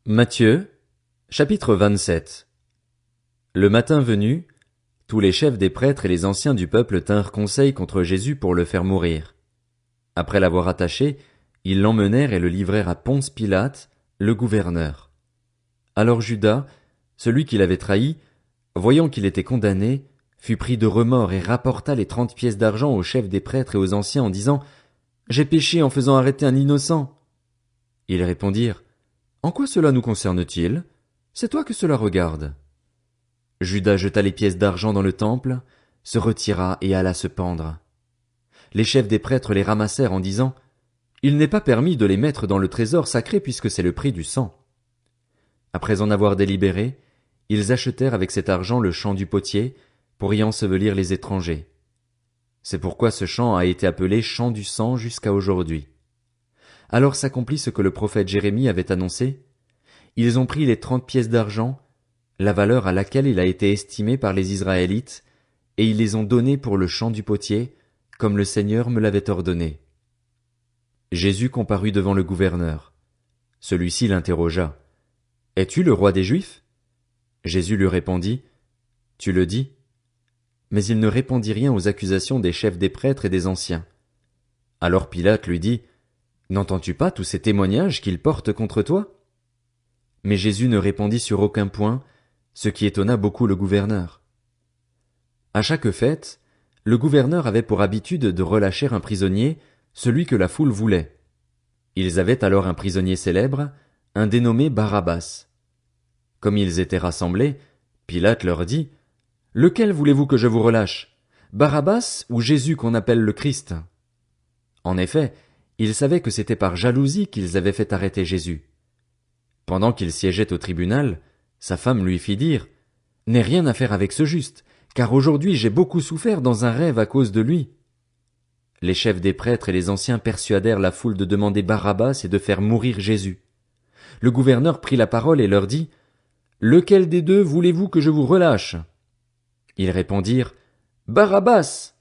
Matthieu, chapitre 27. Le matin venu, tous les chefs des prêtres et les anciens du peuple tinrent conseil contre Jésus pour le faire mourir. Après l'avoir attaché, ils l'emmenèrent et le livrèrent à Ponce Pilate, le gouverneur. Alors Judas, celui qui l'avait trahi, voyant qu'il était condamné, fut pris de remords et rapporta les 30 pièces d'argent aux chefs des prêtres et aux anciens en disant: J'ai péché en faisant arrêter un innocent. Ils répondirent: En quoi cela nous concerne-t-il? C'est toi que cela regarde. Judas jeta les pièces d'argent dans le temple, se retira et alla se pendre. Les chefs des prêtres les ramassèrent en disant: Il n'est pas permis de les mettre dans le trésor sacré puisque c'est le prix du sang. Après en avoir délibéré, ils achetèrent avec cet argent le champ du potier pour y ensevelir les étrangers. C'est pourquoi ce champ a été appelé champ du sang jusqu'à aujourd'hui. Alors s'accomplit ce que le prophète Jérémie avait annoncé. Ils ont pris les 30 pièces d'argent, la valeur à laquelle il a été estimé par les Israélites, et ils les ont données pour le champ du potier, comme le Seigneur me l'avait ordonné. Jésus comparut devant le gouverneur. Celui-ci l'interrogea. Es-tu le roi des Juifs? Jésus lui répondit: Tu le dis. Mais il ne répondit rien aux accusations des chefs des prêtres et des anciens. Alors Pilate lui dit: N'entends-tu pas tous ces témoignages qu'ils portent contre toi? Mais Jésus ne répondit sur aucun point, ce qui étonna beaucoup le gouverneur. À chaque fête, le gouverneur avait pour habitude de relâcher un prisonnier, celui que la foule voulait. Ils avaient alors un prisonnier célèbre, un dénommé Barabbas. Comme ils étaient rassemblés, Pilate leur dit: Lequel voulez-vous que je vous relâche, Barabbas ou Jésus qu'on appelle le Christ? En effet, ils savaient que c'était par jalousie qu'ils avaient fait arrêter Jésus. Pendant qu'il siégeait au tribunal, sa femme lui fit dire: N'aie rien à faire avec ce juste, car aujourd'hui j'ai beaucoup souffert dans un rêve à cause de lui. Les chefs des prêtres et les anciens persuadèrent la foule de demander Barabbas et de faire mourir Jésus. Le gouverneur prit la parole et leur dit: Lequel des deux voulez-vous que je vous relâche? Ils répondirent: Barabbas.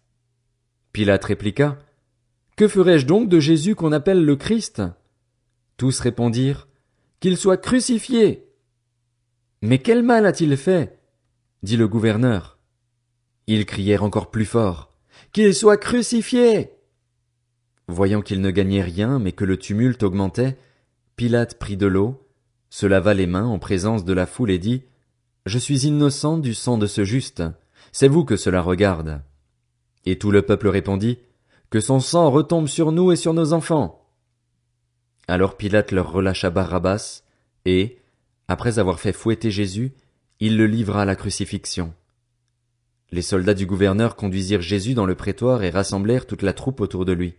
Pilate répliqua: Que ferai-je donc de Jésus qu'on appelle le Christ? Tous répondirent: Qu'il soit crucifié. Mais quel mal a-t-il fait? Dit le gouverneur. Ils crièrent encore plus fort: Qu'il soit crucifié. Voyant qu'ils ne gagnaient rien, mais que le tumulte augmentait, Pilate prit de l'eau, se lava les mains en présence de la foule et dit: Je suis innocent du sang de ce juste, c'est vous que cela regarde. Et tout le peuple répondit: Que son sang retombe sur nous et sur nos enfants. Alors Pilate leur relâcha Barabbas, et, après avoir fait fouetter Jésus, il le livra à la crucifixion. Les soldats du gouverneur conduisirent Jésus dans le prétoire et rassemblèrent toute la troupe autour de lui.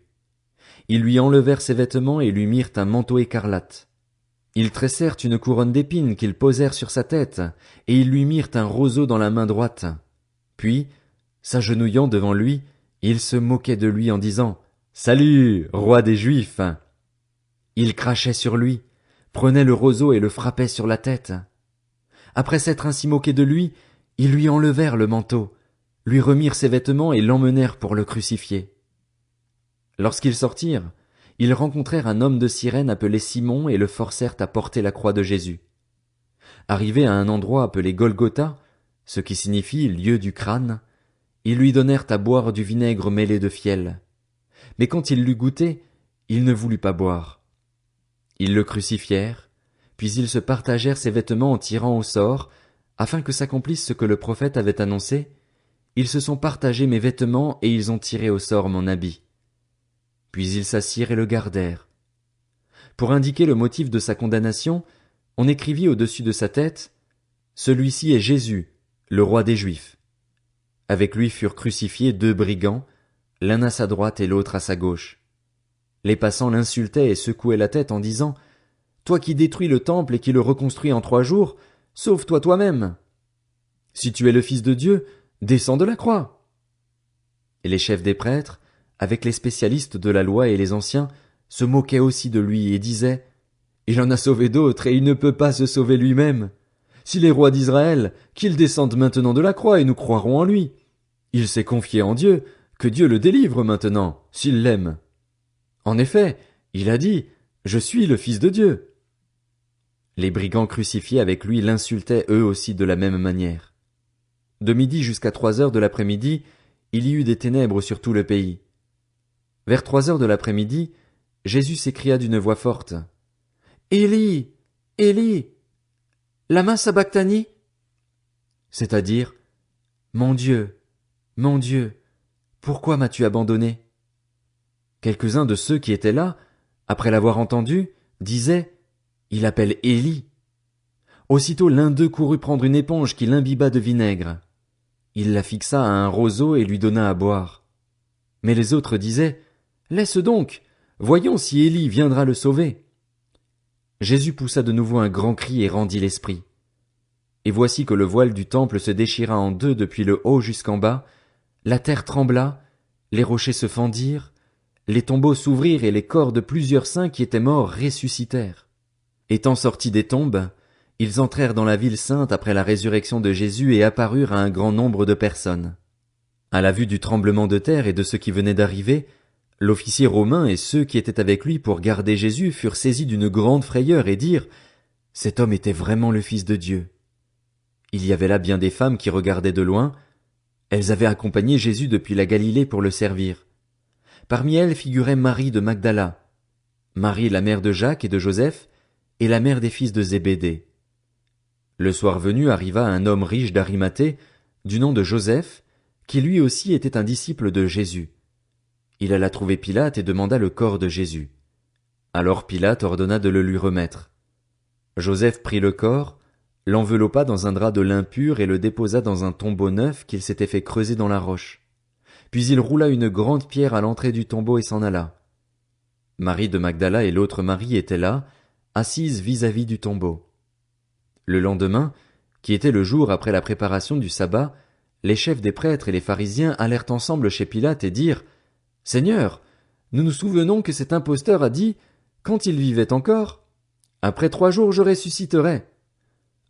Ils lui enlevèrent ses vêtements et lui mirent un manteau écarlate. Ils tressèrent une couronne d'épines qu'ils posèrent sur sa tête, et ils lui mirent un roseau dans la main droite. Puis, s'agenouillant devant lui, ils se moquaient de lui en disant: Salut, roi des Juifs! Ils crachaient sur lui, prenaient le roseau et le frappaient sur la tête. Après s'être ainsi moqués de lui, ils lui enlevèrent le manteau, lui remirent ses vêtements et l'emmenèrent pour le crucifier. Lorsqu'ils sortirent, ils rencontrèrent un homme de Cyrène appelé Simon et le forcèrent à porter la croix de Jésus. Arrivés à un endroit appelé Golgotha, ce qui signifie lieu du crâne, ils lui donnèrent à boire du vinaigre mêlé de fiel. Mais quand il l'eut goûté, il ne voulut pas boire. Ils le crucifièrent, puis ils se partagèrent ses vêtements en tirant au sort, afin que s'accomplisse ce que le prophète avait annoncé: Ils se sont partagés mes vêtements et ils ont tiré au sort mon habit. Puis ils s'assirent et le gardèrent. Pour indiquer le motif de sa condamnation, on écrivit au-dessus de sa tête: Celui-ci est Jésus, le roi des Juifs. Avec lui furent crucifiés 2 brigands, l'un à sa droite et l'autre à sa gauche. Les passants l'insultaient et secouaient la tête en disant: Toi qui détruis le temple et qui le reconstruis en 3 jours, sauve-toi toi-même. Si tu es le Fils de Dieu, descends de la croix. Et les chefs des prêtres, avec les spécialistes de la loi et les anciens, se moquaient aussi de lui et disaient: Il en a sauvé d'autres et il ne peut pas se sauver lui-même. S'il est roi d'Israël, qu'il descende maintenant de la croix et nous croirons en lui. Il s'est confié en Dieu, que Dieu le délivre maintenant, s'il l'aime. En effet, il a dit: Je suis le Fils de Dieu. Les brigands crucifiés avec lui l'insultaient eux aussi de la même manière. De midi jusqu'à 3 heures de l'après-midi, il y eut des ténèbres sur tout le pays. Vers 3 heures de l'après-midi, Jésus s'écria d'une voix forte. Élie, Élie, lama sabachthani? C'est-à-dire, mon Dieu, pourquoi m'as-tu abandonné? Quelques-uns de ceux qui étaient là, après l'avoir entendu, disaient, il appelle Élie. Aussitôt l'un d'eux courut prendre une éponge qu'il imbiba de vinaigre. Il la fixa à un roseau et lui donna à boire. Mais les autres disaient, laisse donc, voyons si Élie viendra le sauver. Jésus poussa de nouveau un grand cri et rendit l'esprit. Et voici que le voile du temple se déchira en deux depuis le haut jusqu'en bas, la terre trembla, les rochers se fendirent, les tombeaux s'ouvrirent et les corps de plusieurs saints qui étaient morts ressuscitèrent. Étant sortis des tombes, ils entrèrent dans la ville sainte après la résurrection de Jésus et apparurent à un grand nombre de personnes. À la vue du tremblement de terre et de ce qui venait d'arriver, l'officier romain et ceux qui étaient avec lui pour garder Jésus furent saisis d'une grande frayeur et dirent « Cet homme était vraiment le Fils de Dieu ». Il y avait là bien des femmes qui regardaient de loin. Elles avaient accompagné Jésus depuis la Galilée pour le servir. Parmi elles figurait Marie de Magdala, Marie la mère de Jacques et de Joseph, et la mère des fils de Zébédée. Le soir venu arriva un homme riche d'Arimathée, du nom de Joseph, qui lui aussi était un disciple de Jésus. Il alla trouver Pilate et demanda le corps de Jésus. Alors Pilate ordonna de le lui remettre. Joseph prit le corps, l'enveloppa dans un drap de lin pur et le déposa dans un tombeau neuf qu'il s'était fait creuser dans la roche. Puis il roula une grande pierre à l'entrée du tombeau et s'en alla. Marie de Magdala et l'autre Marie étaient là, assises vis-à-vis du tombeau. Le lendemain, qui était le jour après la préparation du sabbat, les chefs des prêtres et les pharisiens allèrent ensemble chez Pilate et dirent « Seigneur, nous nous souvenons que cet imposteur a dit, quand il vivait encore, « Après 3 jours je ressusciterai ».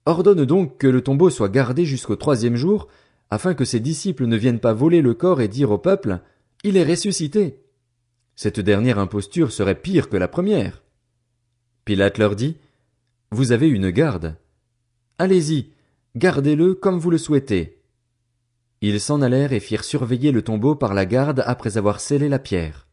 Ordonne donc que le tombeau soit gardé jusqu'au 3e jour, afin que ses disciples ne viennent pas voler le corps et dire au peuple « Il est ressuscité ». Cette dernière imposture serait pire que la première. Pilate leur dit « Vous avez une garde. Allez-y, gardez-le comme vous le souhaitez. » Ils s'en allèrent et firent surveiller le tombeau par la garde après avoir scellé la pierre.